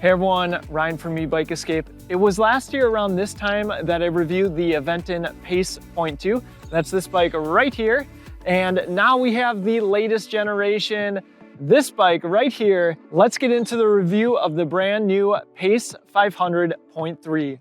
Hey everyone, Ryan from Ebike Escape. It was last year around this time that I reviewed the Aventon Pace Point 2. That's this bike right here. And now we have the latest generation, this bike right here. Let's get into the review of the brand new Pace 500.3.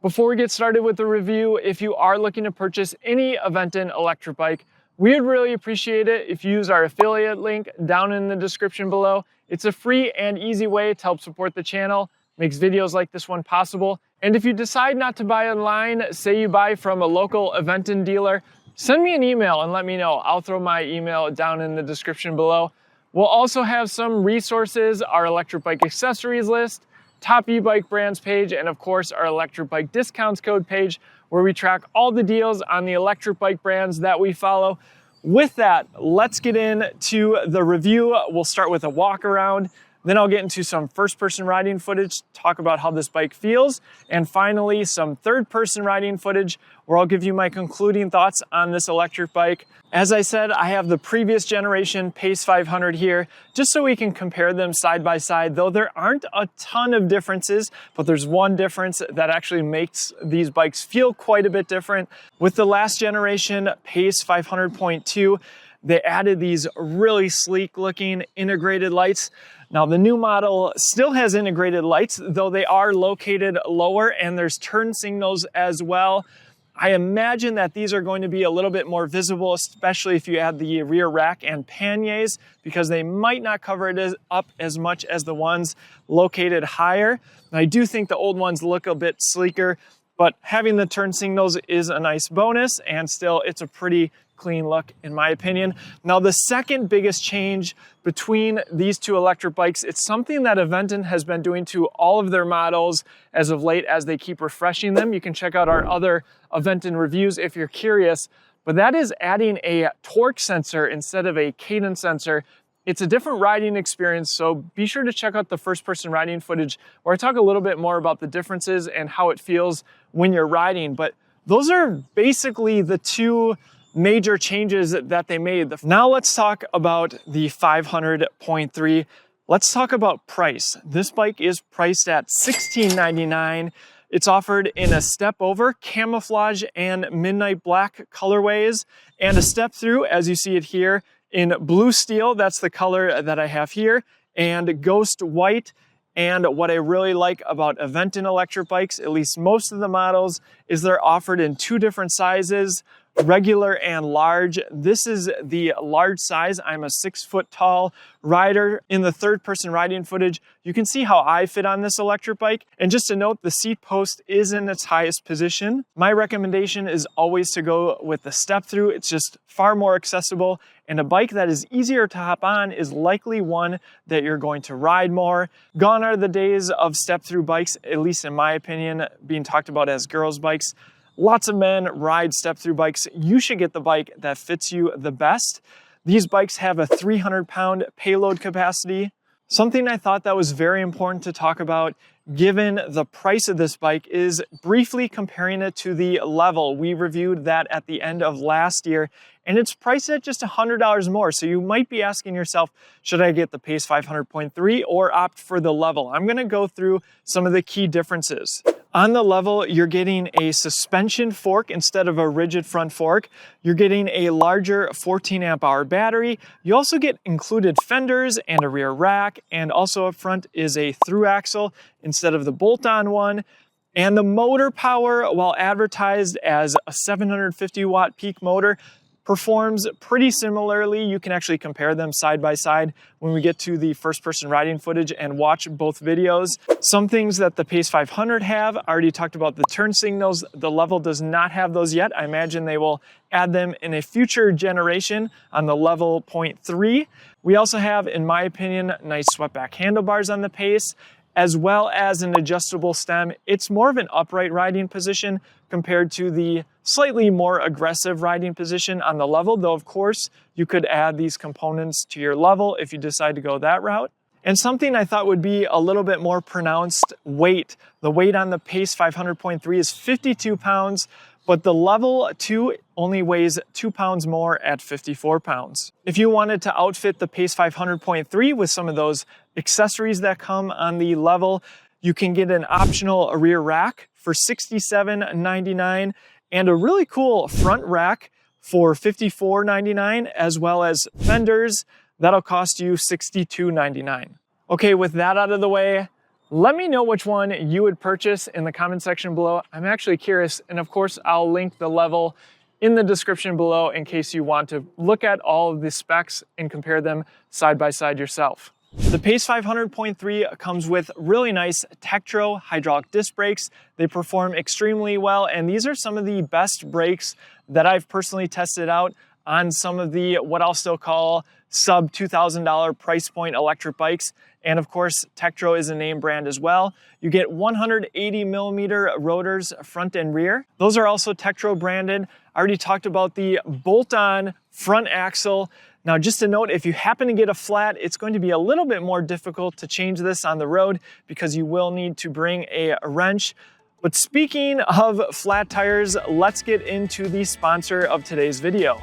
Before we get started with the review, if you are looking to purchase any Aventon electric bike, we would really appreciate it if you use our affiliate link down in the description below. It's a free and easy way to help support the channel, makes videos like this one possible. And if you decide not to buy online, say you buy from a local Aventon dealer, send me an email and let me know. I'll throw my email down in the description below. We'll also have some resources, our electric bike accessories list, top e-bike brands page, and of course our electric bike discounts code page where we track all the deals on the electric bike brands that we follow. With that, let's get into the review. We'll start with a walk around, then I'll get into some first-person riding footage, talk about how this bike feels, and finally some third-person riding footage where I'll give you my concluding thoughts on this electric bike. As I said, I have the previous generation Pace 500 here, just so we can compare them side by side, though there aren't a ton of differences, but there's one difference that actually makes these bikes feel quite a bit different. With the last generation Pace 500.2, they added these really sleek looking integrated lights. Now the new model still has integrated lights, though they are located lower, and there's turn signals as well. I imagine that these are going to be a little bit more visible, especially if you add the rear rack and panniers, because they might not cover it up as much as the ones located higher. And I do think the old ones look a bit sleeker, but having the turn signals is a nice bonus, and still it's a pretty clean look in my opinion. Now the second biggest change between these two electric bikes, it's something that Aventon has been doing to all of their models as of late as they keep refreshing them. You can check out our other Aventon reviews if you're curious, but that is adding a torque sensor instead of a cadence sensor. It's a different riding experience, so be sure to check out the first-person riding footage where I talk a little bit more about the differences and how it feels when you're riding. But those are basically the two major changes that they made. Now let's talk about the 500.3. Let's talk about price. This bike is priced at $16.99. It's offered in a step over, camouflage, and midnight black colorways, and a step through, as you see it here, in blue steel. That's the color that I have here, and ghost white. And what I really like about Aventon electric bikes, at least most of the models, is they're offered in two different sizes, regular and large. This is the large size. I'm a 6 foot tall rider. In the third person riding footage, you can see how I fit on this electric bike. And just to note, the seat post is in its highest position. My recommendation is always to go with the step through. It's just far more accessible, and a bike that is easier to hop on is likely one that you're going to ride more. Gone are the days of step through bikes, at least in my opinion, being talked about as girls' bikes. Lots of men ride step-through bikes. You should get the bike that fits you the best. These bikes have a 300-pound payload capacity. Something I thought that was very important to talk about, given the price of this bike, is briefly comparing it to the Level. We reviewed that at the end of last year, and it's priced at just $100 more. So you might be asking yourself, should I get the Pace 500.3 or opt for the Level? I'm going to go through some of the key differences. On the Level, you're getting a suspension fork instead of a rigid front fork. You're getting a larger 14 amp hour battery. You also get included fenders and a rear rack, and also up front is a through axle instead of the bolt-on one. And the motor power, while advertised as a 750 watt peak motor, performs pretty similarly. You can actually compare them side by side when we get to the first person riding footage and watch both videos. Some things that the Pace 500 have, I already talked about the turn signals. The Level does not have those yet. I imagine they will add them in a future generation on the Level Point 3. We also have, in my opinion, nice swept-back handlebars on the Pace, as well as an adjustable stem. It's more of an upright riding position compared to the slightly more aggressive riding position on the Level, though of course you could add these components to your Level if you decide to go that route. And something I thought would be a little bit more pronounced, weight. The weight on the Pace 500.3 is 52 pounds, but the level 2 only weighs 2 pounds more at 54 pounds. If you wanted to outfit the Pace 500.3 with some of those accessories that come on the level, you can get an optional rear rack for $67.99 and a really cool front rack for $54.99, as well as fenders. That'll cost you $62.99. Okay, with that out of the way, let me know which one you would purchase in the comment section below. I'm actually curious, and of course I'll link the level in the description below in case you want to look at all of the specs and compare them side by side yourself. The Pace 500.3 comes with really nice Tektro hydraulic disc brakes. They perform extremely well, and these are some of the best brakes that I've personally tested out on some of the, what I'll still call, sub $2,000 price point electric bikes. And of course, Tektro is a name brand as well. You get 180 millimeter rotors front and rear. Those are also Tektro branded. I already talked about the bolt-on front axle. Now, just a note, if you happen to get a flat, it's going to be a little bit more difficult to change this on the road because you will need to bring a wrench. But speaking of flat tires, let's get into the sponsor of today's video.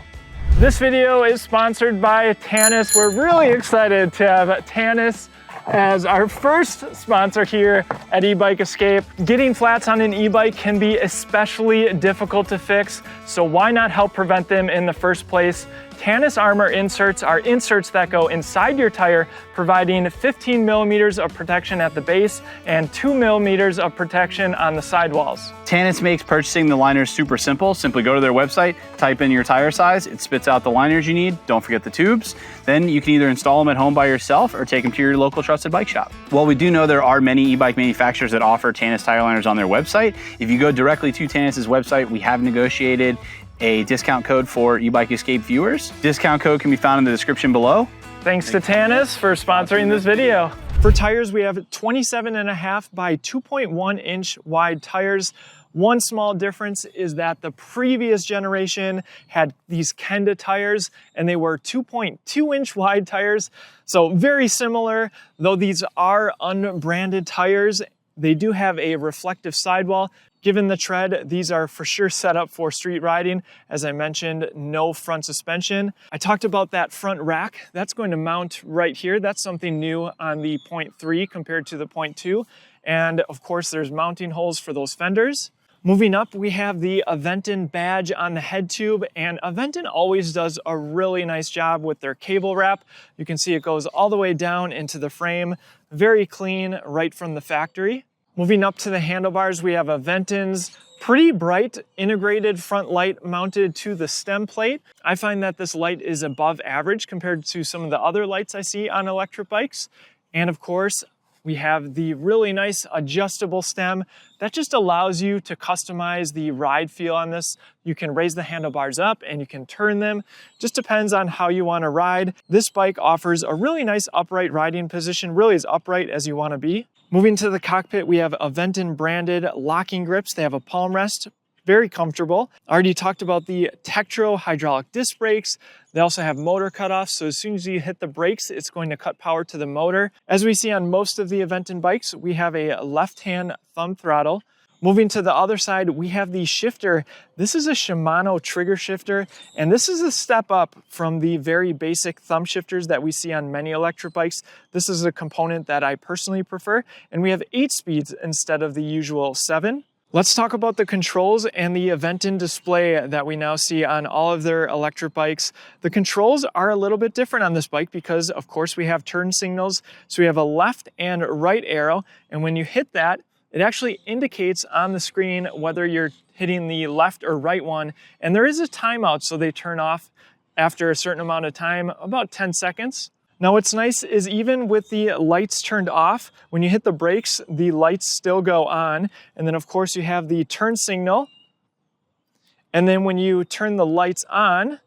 This video is sponsored by Tannus. We're really excited to have Tannus as our first sponsor here at E-Bike Escape. Getting flats on an e-bike can be especially difficult to fix, so why not help prevent them in the first place? Tannus Armor inserts are inserts that go inside your tire, providing 15 millimeters of protection at the base and 2 millimeters of protection on the sidewalls. Tannus makes purchasing the liners super simple. Simply go to their website, type in your tire size, it spits out the liners you need. Don't forget the tubes. Then you can either install them at home by yourself or take them to your local trusted bike shop. While we do know there are many e-bike manufacturers that offer Tannus tire liners on their website, if you go directly to Tannus's website, we have negotiated a discount code for E-Bike Escape viewers. Discount code can be found in the description below. Thanks to Tannus for sponsoring this video. For tires, we have 27.5 by 2.1 inch wide tires. One small difference is that the previous generation had these Kenda tires and they were 2.2 inch wide tires. So very similar, though these are unbranded tires. They do have a reflective sidewall. Given the tread, these are for sure set up for street riding. As I mentioned, no front suspension. I talked about that front rack. That's going to mount right here. That's something new on the 0.3 compared to the 0.2. And of course, there's mounting holes for those fenders. Moving up, we have the Aventon badge on the head tube, and Aventon always does a really nice job with their cable wrap. You can see it goes all the way down into the frame. Very clean right from the factory. Moving up to the handlebars, we have Aventon's pretty bright integrated front light mounted to the stem plate. I find that this light is above average compared to some of the other lights I see on electric bikes. And of course, we have the really nice adjustable stem that just allows you to customize the ride feel on this. You can raise the handlebars up and you can turn them. Just depends on how you want to ride. This bike offers a really nice upright riding position, really as upright as you want to be. Moving to the cockpit, we have Aventon branded locking grips. They have a palm rest, very comfortable. I already talked about the Tektro hydraulic disc brakes. They also have motor cutoffs, so as soon as you hit the brakes, it's going to cut power to the motor. As we see on most of the Aventon bikes, we have a left-hand thumb throttle. Moving to the other side, we have the shifter. This is a Shimano trigger shifter, and this is a step up from the very basic thumb shifters that we see on many electric bikes. This is a component that I personally prefer, and we have 8 speeds instead of the usual 7. Let's talk about the controls and the Aventon display that we now see on all of their electric bikes. The controls are a little bit different on this bike because, of course, we have turn signals. So we have a left and right arrow, and when you hit that, it actually indicates on the screen whether you're hitting the left or right one. And there is a timeout, so they turn off after a certain amount of time, about 10 seconds. Now what's nice is even with the lights turned off, when you hit the brakes, the lights still go on. And then of course you have the turn signal. And then when you turn the lights on,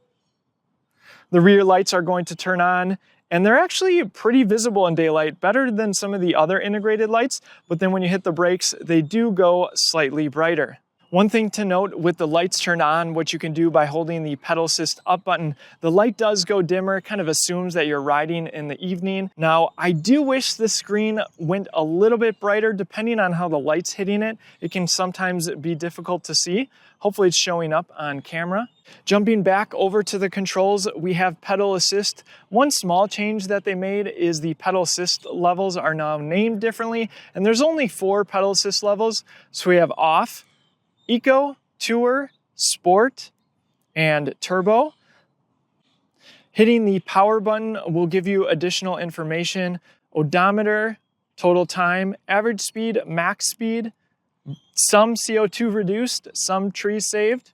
the rear lights are going to turn on. And they're actually pretty visible in daylight, better than some of the other integrated lights. But then when you hit the brakes, they do go slightly brighter. One thing to note with the lights turned on, what you can do by holding the pedal assist up button, the light does go dimmer, kind of assumes that you're riding in the evening. Now, I do wish the screen went a little bit brighter depending on how the light's hitting it. It can sometimes be difficult to see. Hopefully it's showing up on camera. Jumping back over to the controls, we have pedal assist. One small change that they made is the pedal assist levels are now named differently, and there's only 4 pedal assist levels. So we have off, Eco, Tour, Sport, and Turbo. Hitting the power button will give you additional information: odometer, total time, average speed, max speed, some CO2 reduced, some trees saved,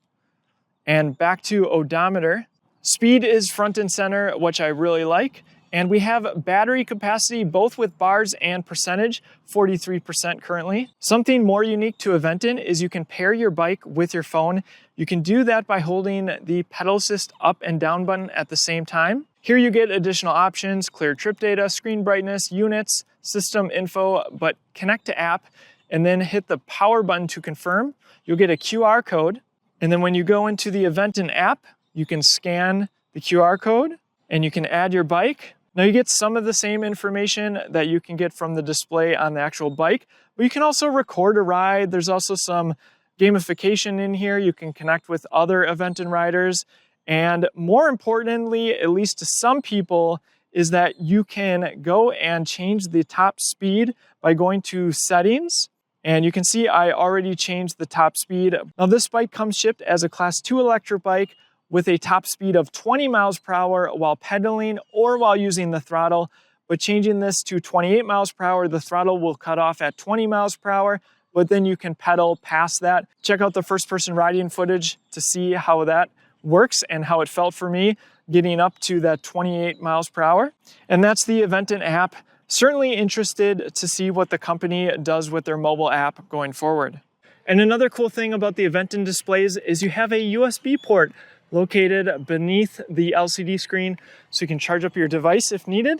and back to odometer. Speed is front and center, which I really like. And we have battery capacity, both with bars and percentage, 43% currently. Something more unique to Aventon is you can pair your bike with your phone. You can do that by holding the pedal assist up and down button at the same time. Here you get additional options: clear trip data, screen brightness, units, system info, but connect to app, and then hit the power button to confirm. You'll get a QR code. And then when you go into the Aventon app, you can scan the QR code and you can add your bike. Now you get some of the same information that you can get from the display on the actual bike, but you can also record a ride. There's also some gamification in here. You can connect with other Aventon riders. And more importantly, at least to some people, is that you can go and change the top speed by going to settings. And you can see I already changed the top speed. Now this bike comes shipped as a Class 2 electric bike with a top speed of 20 miles per hour while pedaling or while using the throttle. But changing this to 28 miles per hour, the throttle will cut off at 20 miles per hour, but then you can pedal past that. Check out the first-person riding footage to see how that works and how it felt for me getting up to that 28 miles per hour. And that's the Aventon app. Certainly interested to see what the company does with their mobile app going forward. And another cool thing about the Aventon displays is you have a USB port located beneath the LCD screen so you can charge up your device if needed.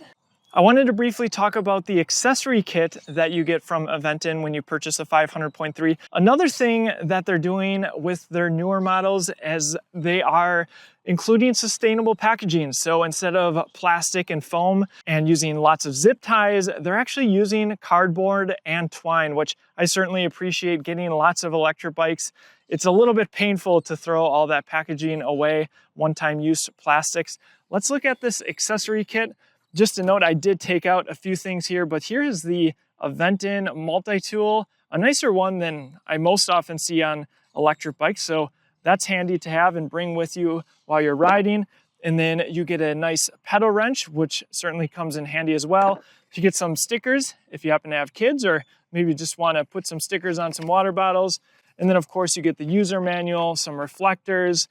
I wanted to briefly talk about the accessory kit that you get from Aventon when you purchase a 500.3. Another thing that they're doing with their newer models is they are including sustainable packaging. So instead of plastic and foam and using lots of zip ties, they're actually using cardboard and twine, which I certainly appreciate. Getting lots of electric bikes, it's a little bit painful to throw all that packaging away, one-time use plastics. Let's look at this accessory kit. Just a note, I did take out a few things here, but here is the Aventon multi-tool, a nicer one than I most often see on electric bikes. So that's handy to have and bring with you while you're riding. And then you get a nice pedal wrench, which certainly comes in handy as well. You get some stickers if you happen to have kids, or maybe just want to put some stickers on some water bottles. And then of course you get the user manual, some reflectors,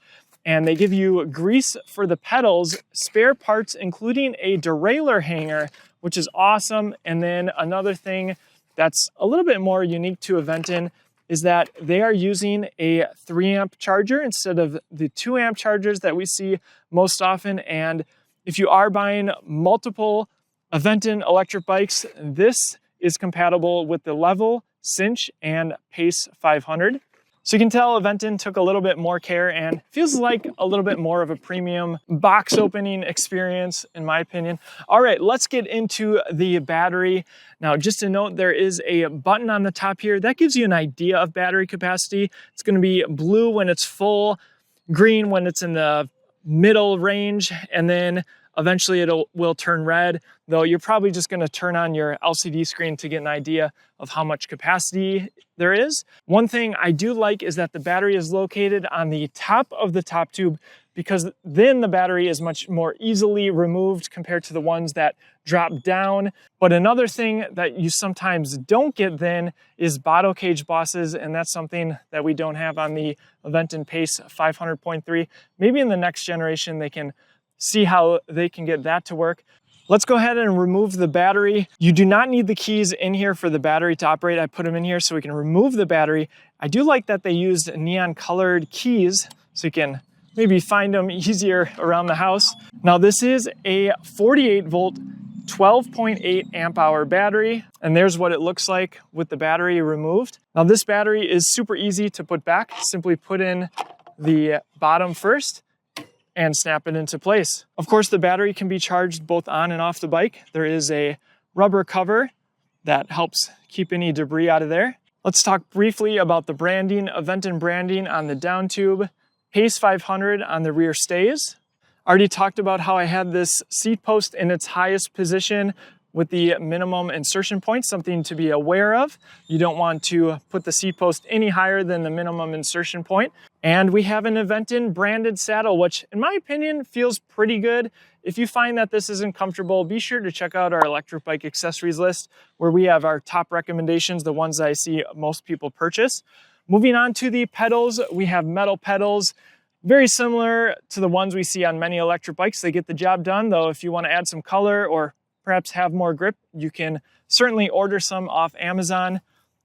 and they give you grease for the pedals, spare parts, including a derailleur hanger, which is awesome. And then another thing that's a little bit more unique to Aventon is that they are using a 3-amp charger instead of the 2-amp chargers that we see most often. And if you are buying multiple Aventon electric bikes, this is compatible with the Level, Cinch, and Pace 500. So you can tell Aventon took a little bit more care and feels like a little bit more of a premium box opening experience, in my opinion. All right, let's get into the battery. Now, just to note, there is a button on the top here that gives you an idea of battery capacity. It's going to be blue when it's full, green when it's in the middle range, and then eventually it will turn red, though you're probably just going to turn on your LCD screen to get an idea of how much capacity there is. One thing I do like is that the battery is located on the top of the top tube, because then the battery is much more easily removed compared to the ones that drop down. But another thing that you sometimes don't get then is bottle cage bosses, and that's something that we don't have on the Aventon Pace 500.3. Maybe in the next generation they can see how they can get that to work. Let's go ahead and remove the battery. You do not need the keys in here for the battery to operate. I put them in here so we can remove the battery. I do like that they used neon colored keys so you can maybe find them easier around the house. Now this is a 48 volt 12.8 amp hour battery, and there's what it looks like with the battery removed. Now this battery is super easy to put back. Simply put in the bottom first and snap it into place. Of course, the battery can be charged both on and off the bike. There is a rubber cover that helps keep any debris out of there. Let's talk briefly about the branding. Aventon branding on the down tube, Pace 500 on the rear stays. Already talked about how I had this seat post in its highest position with the minimum insertion point, something to be aware of. You don't want to put the seat post any higher than the minimum insertion point. And we have an Aventon branded saddle, which in my opinion feels pretty good. If you find that this isn't comfortable, be sure to check out our electric bike accessories list where we have our top recommendations, the ones that I see most people purchase. Moving on to the pedals, we have metal pedals. Very similar to the ones we see on many electric bikes. They get the job done, though if you want to add some color or perhaps have more grip, you can certainly order some off Amazon.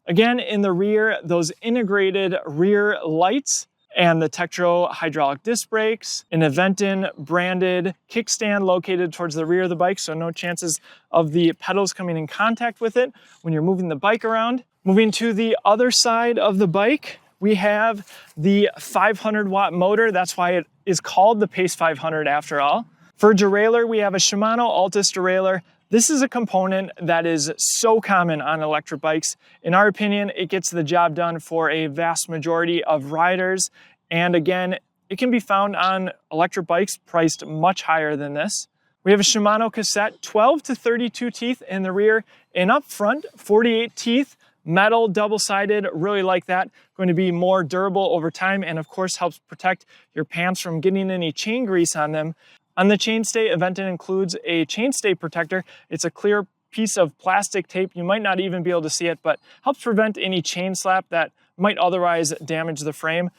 Again, in the rear, those integrated rear lights and the Tektro hydraulic disc brakes, an Aventon branded kickstand located towards the rear of the bike, so no chances of the pedals coming in contact with it when you're moving the bike around. Moving to the other side of the bike, we have the 500 watt motor. That's why it is called the Pace 500 after all. For derailleur, we have a Shimano Altus derailleur. This is a component that is so common on electric bikes. In our opinion, it gets the job done for a vast majority of riders. And again, it can be found on electric bikes priced much higher than this. We have a Shimano cassette, 12 to 32 teeth in the rear, and up front, 48 teeth. Metal, double-sided, really like that. Going to be more durable over time and of course helps protect your pants from getting any chain grease on them. On the chainstay, Aventon includes a chainstay protector. It's a clear piece of plastic tape. You might not even be able to see it, but helps prevent any chain slap that might otherwise damage the frame.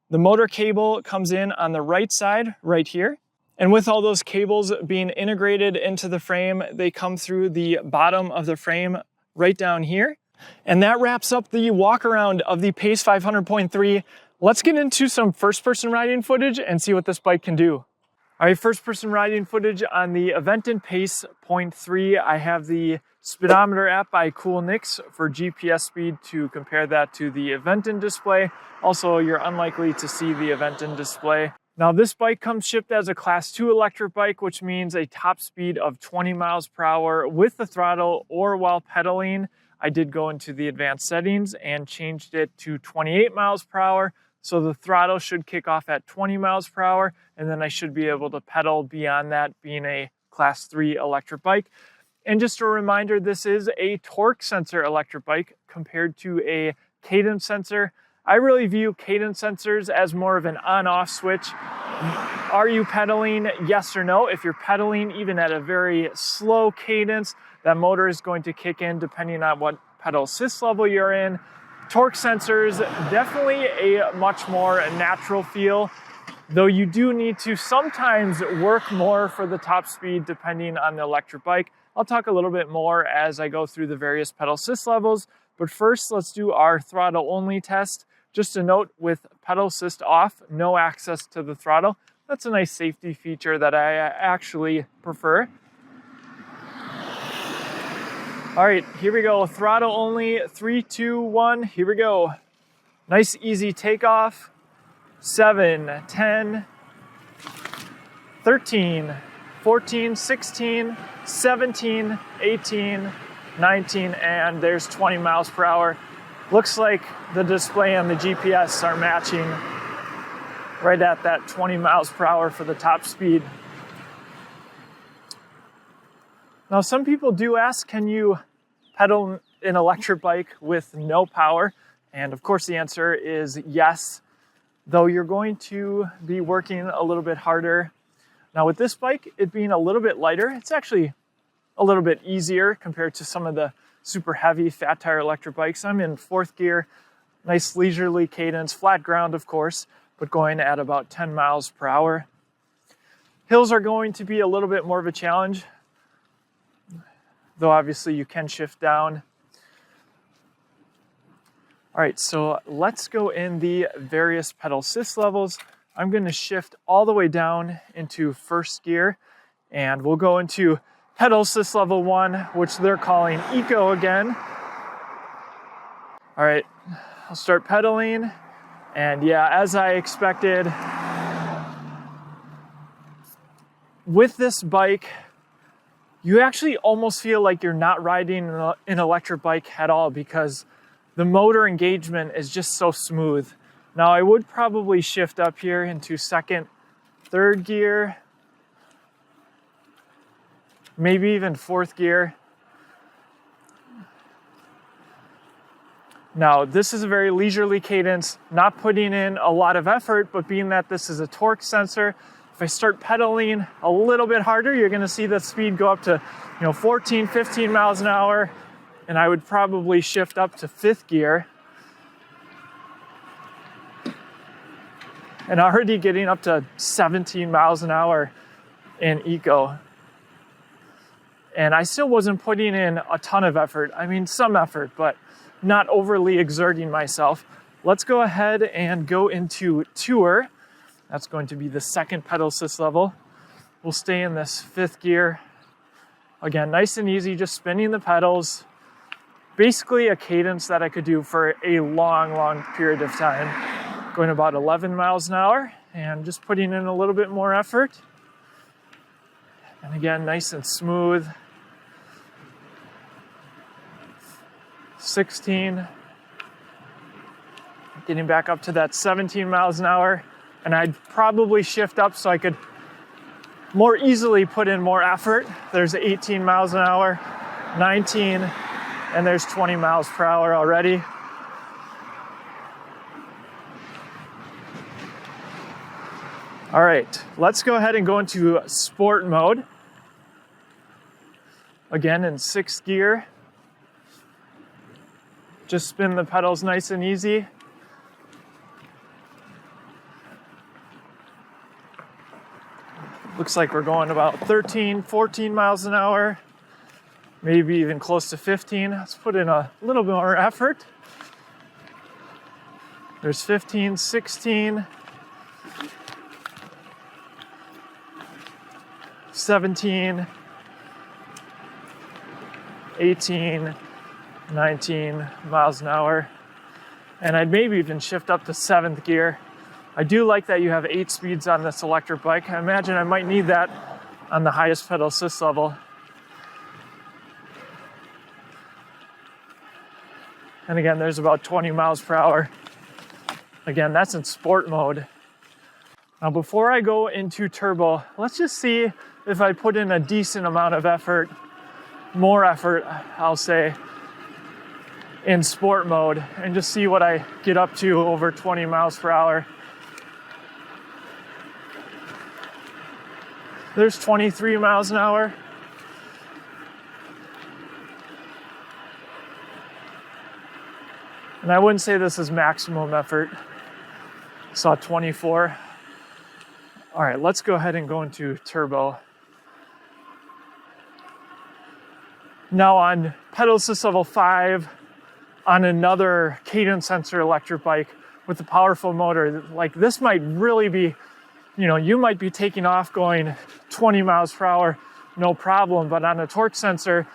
The motor cable comes in on the right side, right here. And with all those cables being integrated into the frame, they come through the bottom of the frame right down here. And that wraps up the walk around of the Pace 500.3. Let's get into some first-person riding footage and see what this bike can do. All right, first-person riding footage on the Aventon Pace 0.3. I have the speedometer app by Cool Nix for GPS speed to compare that to the Aventon display. Also, you're unlikely to see the Aventon display. Now, this bike comes shipped as a Class 2 electric bike, which means a top speed of 20 miles per hour with the throttle or while pedaling. I did go into the advanced settings and changed it to 28 miles per hour. So the throttle should kick off at 20 miles per hour, and then I should be able to pedal beyond that, being a Class 3 electric bike. And just a reminder, this is a torque sensor electric bike compared to a cadence sensor. I really view cadence sensors as more of an on-off switch. Are you pedaling? Yes or no. If you're pedaling even at a very slow cadence, that motor is going to kick in depending on what pedal assist level you're in. Torque sensors, definitely a much more natural feel, though you do need to sometimes work more for the top speed depending on the electric bike. I'll talk a little bit more as I go through the various pedal assist levels, but first let's do our throttle only test. Just a note, with pedal assist off, no access to the throttle. That's a nice safety feature that I actually prefer. All right, here we go. Throttle only, 3, 2, 1, here we go. Nice easy takeoff. 7, 10, 13, 14, 16, 17, 18, 19, and there's 20 miles per hour. Looks like the display and the GPS are matching right at that 20 miles per hour for the top speed. Now, some people do ask, can you pedal an electric bike with no power? And of course the answer is yes, though you're going to be working a little bit harder. Now with this bike, it being a little bit lighter, it's actually a little bit easier compared to some of the super heavy fat tire electric bikes. I'm in 4th gear, nice leisurely cadence, flat ground of course, but going at about 10 miles per hour. Hills are going to be a little bit more of a challenge, though obviously you can shift down. All right, so let's go in the various pedal assist levels. I'm going to shift all the way down into 1st gear, and we'll go into pedal assist level 1, which they're calling Eco again. All right, I'll start pedaling. And yeah, as I expected, with this bike, you actually almost feel like you're not riding an electric bike at all because the motor engagement is just so smooth. Now I would probably shift up here into second, third gear, maybe even fourth gear. Now this is a very leisurely cadence, not putting in a lot of effort, but being that this is a torque sensor, if I start pedaling a little bit harder, you're gonna see the speed go up to 14, 15 miles an hour, and I would probably shift up to fifth gear. And already getting up to 17 miles an hour in Eco. And I still wasn't putting in a ton of effort. I mean, some effort, but not overly exerting myself. Let's go ahead and go into Tour. That's going to be the second pedal assist level. We'll stay in this fifth gear. Again, nice and easy, just spinning the pedals. Basically a cadence that I could do for a long, long period of time. Going about 11 miles an hour and just putting in a little bit more effort. And again, nice and smooth. 16. Getting back up to that 17 miles an hour. And I'd probably shift up so I could more easily put in more effort. There's 18 miles an hour, 19, and there's 20 miles per hour already. All right, let's go ahead and go into sport mode. Again, in sixth gear. Just spin the pedals nice and easy. Looks like we're going about 13, 14 miles an hour, maybe even close to 15. Let's put in a little bit more effort. There's 15, 16, 17, 18, 19 miles an hour. And I'd maybe even shift up to seventh gear. I do like that you have 8 speeds on this electric bike. I imagine I might need that on the highest pedal assist level. And again, there's about 20 miles per hour. Again, that's in sport mode. Now, before I go into turbo, let's just see if I put in a decent amount of effort, more effort, I'll say, in sport mode, and just see what I get up to over 20 miles per hour. There's 23 miles an hour. And I wouldn't say this is maximum effort. Saw 24. All right, let's go ahead and go into turbo. Now on pedal assist level 5, on another Cadence sensor electric bike with a powerful motor, like this might really be, you might be taking off going 20 miles per hour, no problem. But on a torque sensor,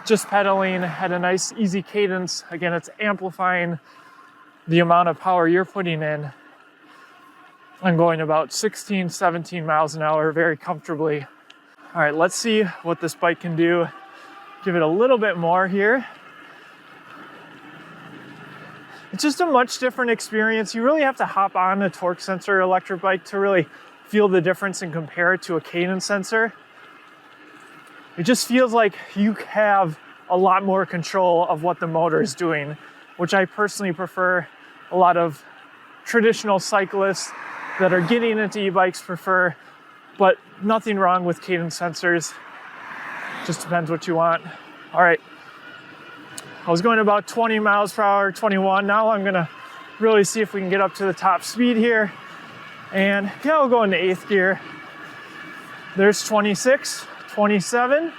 just pedaling at a nice easy cadence, again, it's amplifying the amount of power you're putting in. I'm going about 16, 17 miles an hour very comfortably. All right, let's see what this bike can do. Give it a little bit more here. It's just a much different experience. You really have to hop on a torque sensor electric bike to really feel the difference and compare it to a Cadence sensor. It just feels like you have a lot more control of what the motor is doing, which I personally prefer. A lot of traditional cyclists that are getting into e-bikes prefer, but nothing wrong with Cadence sensors. Just depends what you want. All right. I was going about 20 miles per hour, 21. Now I'm gonna really see if we can get up to the top speed here. And yeah, we'll go into 8th gear. There's 26, 27.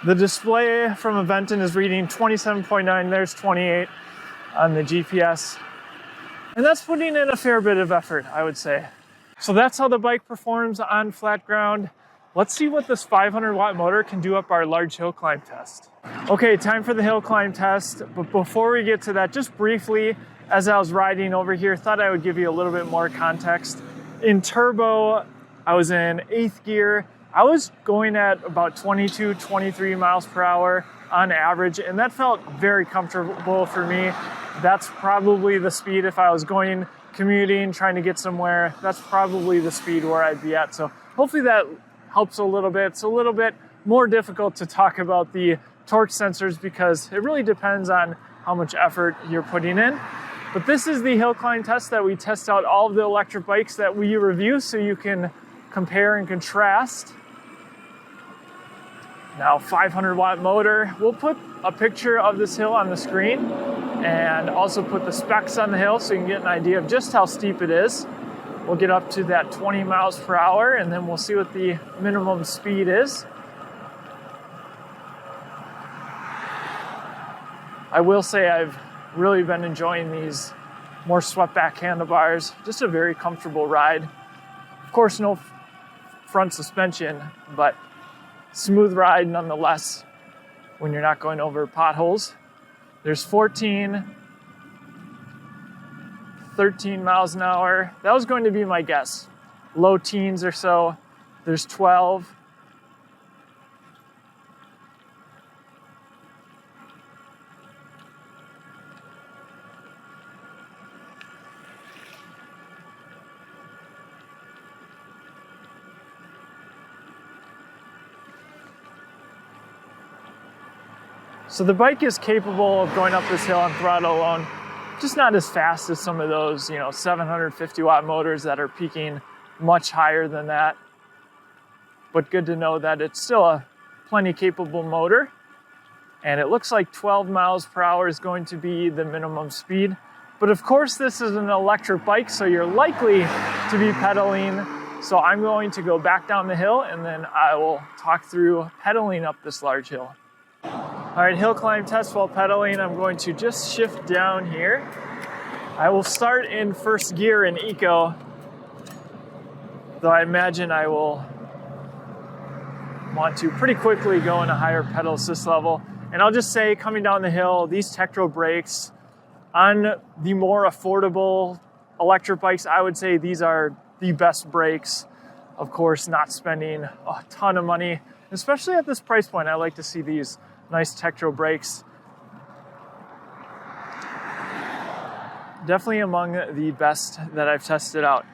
The display from Aventon is reading 27.9. There's 28 on the GPS. And that's putting in a fair bit of effort, I would say. So that's how the bike performs on flat ground. Let's see what this 500 watt motor can do up our large hill climb test. Okay, time for the hill climb test. But before we get to that, just briefly, as I was riding over here, thought I would give you a little bit more context. In turbo, I was in 8th gear. I was going at about 22, 23 miles per hour on average, and that felt very comfortable for me. That's probably the speed if I was going commuting, trying to get somewhere, that's probably the speed where I'd be at. So hopefully that helps a little bit. It's a little bit more difficult to talk about the torque sensors because it really depends on how much effort you're putting in. But this is the hill climb test that we test out all of the electric bikes that we review so you can compare and contrast. Now 500 watt motor, we'll put a picture of this hill on the screen and also put the specs on the hill so you can get an idea of just how steep it is. We'll get up to that 20 miles per hour and then we'll see what the minimum speed is. I will say I've really been enjoying these more swept back handlebars. Just a very comfortable ride. Of course, no front suspension, but smooth ride nonetheless when you're not going over potholes. There's 14, 13 miles an hour. That was going to be my guess. Low teens or so. There's 12. So the bike is capable of going up this hill on throttle alone, just not as fast as some of those, 750 watt motors that are peaking much higher than that. But good to know that it's still a plenty capable motor. And it looks like 12 miles per hour is going to be the minimum speed. But of course, this is an electric bike, so you're likely to be pedaling. So I'm going to go back down the hill and then I will talk through pedaling up this large hill. All right, hill climb test while pedaling. I'm going to just shift down here. I will start in first gear in Eco, though I imagine I will want to pretty quickly go in a higher pedal assist level. And I'll just say, coming down the hill, these Tektro brakes on the more affordable electric bikes, I would say these are the best brakes. Of course, not spending a ton of money, especially at this price point. I like to see these nice Tektro brakes. Definitely among the best that I've tested out.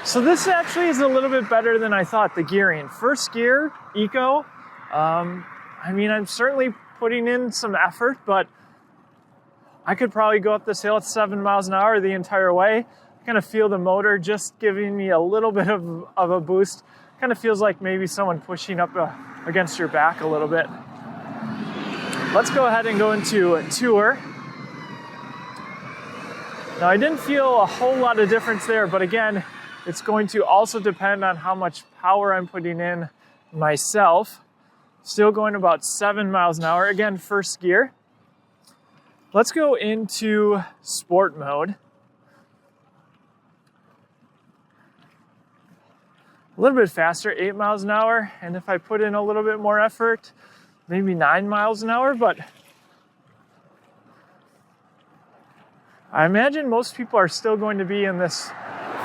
So this actually is a little bit better than I thought, the gearing. First gear, Eco. I'm certainly putting in some effort, but I could probably go up this hill at 7 miles an hour the entire way. I kind of feel the motor just giving me a little bit of a boost. Kind of feels like maybe someone pushing up against your back a little bit. Let's go ahead and go into a tour. Now, I didn't feel a whole lot of difference there, but again, it's going to also depend on how much power I'm putting in myself. Still going about 7 miles an hour. Again, first gear. Let's go into sport mode. A little bit faster, 8 miles an hour. And if I put in a little bit more effort, maybe 9 miles an hour, but I imagine most people are still going to be in this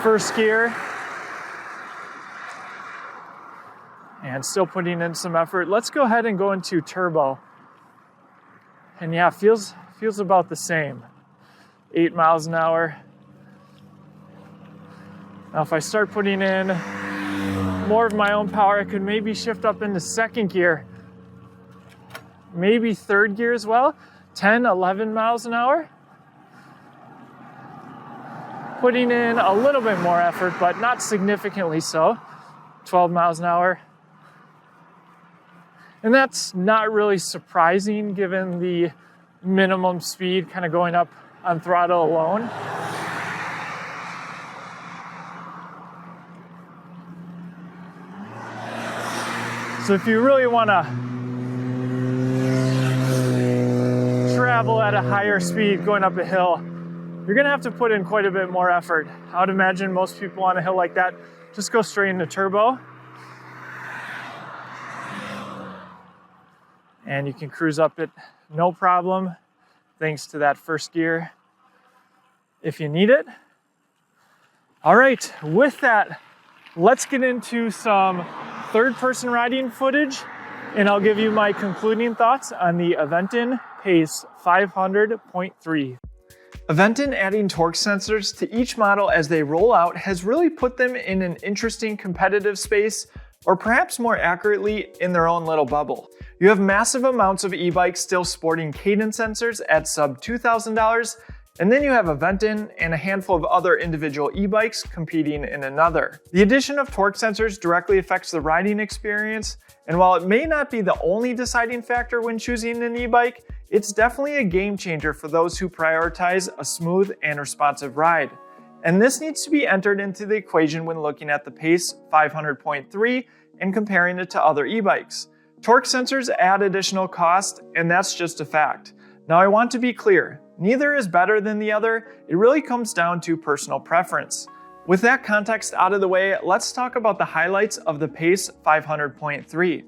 first gear and still putting in some effort. Let's go ahead and go into turbo. And yeah, feels about the same. 8 miles an hour. Now if I start putting in more of my own power, I could maybe shift up into second gear. Maybe third gear as well. 10, 11 miles an hour. Putting in a little bit more effort, but not significantly so. 12 miles an hour. And that's not really surprising given the minimum speed kind of going up on throttle alone. So if you really want to travel at a higher speed going up a hill, you're gonna have to put in quite a bit more effort. I would imagine most people on a hill like that just go straight into turbo. And you can cruise up it no problem, thanks to that first gear if you need it. All right, with that, let's get into some third-person riding footage, and I'll give you my concluding thoughts on the Aventon Pace 500.3. Aventon adding torque sensors to each model as they roll out has really put them in an interesting competitive space, or perhaps more accurately, in their own little bubble. You have massive amounts of e-bikes still sporting Cadence sensors at sub $2,000, and then you have Aventon and a handful of other individual e-bikes competing in another. The addition of torque sensors directly affects the riding experience, and while it may not be the only deciding factor when choosing an e-bike, it's definitely a game changer for those who prioritize a smooth and responsive ride. And this needs to be entered into the equation when looking at the Pace 500.3 and comparing it to other e-bikes. Torque sensors add additional cost, and that's just a fact. Now I want to be clear, neither is better than the other. It really comes down to personal preference. With that context out of the way, let's talk about the highlights of the Pace 500.3.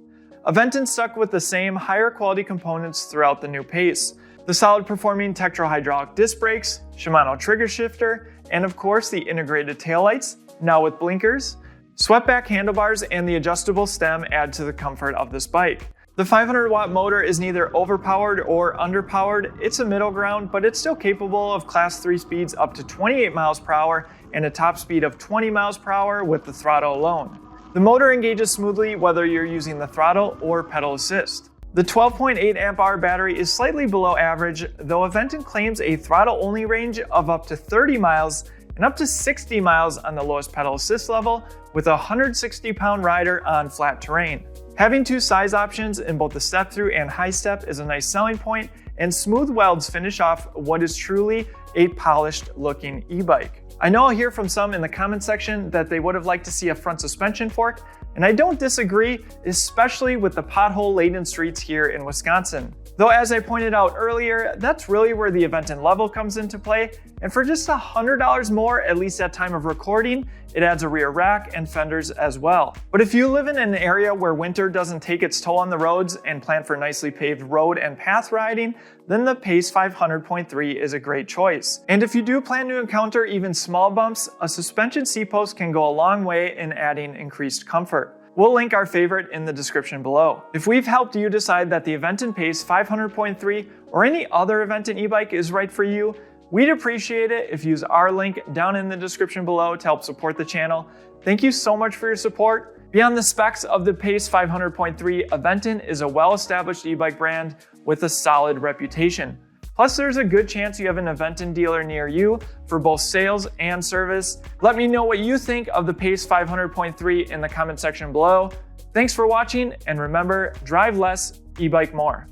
Aventon stuck with the same higher quality components throughout the new Pace. The solid performing Tektro hydraulic disc brakes, Shimano trigger shifter, and of course the integrated taillights, now with blinkers. Swept-back handlebars and the adjustable stem add to the comfort of this bike. The 500-watt motor is neither overpowered or underpowered. It's a middle ground, but it's still capable of Class 3 speeds up to 28 miles per hour and a top speed of 20 miles per hour with the throttle alone. The motor engages smoothly whether you're using the throttle or pedal assist. The 12.8 amp-hour battery is slightly below average, though Aventon claims a throttle-only range of up to 30 miles and up to 60 miles on the lowest pedal assist level with a 160-pound rider on flat terrain. Having two size options in both the step-through and high step is a nice selling point, and smooth welds finish off what is truly a polished-looking e-bike. I know I'll hear from some in the comment section that they would have liked to see a front suspension fork, and I don't disagree, especially with the pothole-laden streets here in Wisconsin. Though as I pointed out earlier, that's really where the Aventon level comes into play, and for just $100 more, at least at time of recording, it adds a rear rack and fenders as well. But if you live in an area where winter doesn't take its toll on the roads and plan for nicely paved road and path riding, then the Pace 500.3 is a great choice. And if you do plan to encounter even small bumps, a suspension Seatpost can go a long way in adding increased comfort. We'll link our favorite in the description below. If we've helped you decide that the Aventon Pace 500.3 or any other Aventon e-bike is right for you, we'd appreciate it if you use our link down in the description below to help support the channel. Thank you so much for your support. Beyond the specs of the Pace 500.3, Aventon is a well-established e-bike brand with a solid reputation. Plus, there's a good chance you have an Aventon dealer near you for both sales and service. Let me know what you think of the Pace 500.3 in the comment section below. Thanks for watching, and remember, drive less, e-bike more.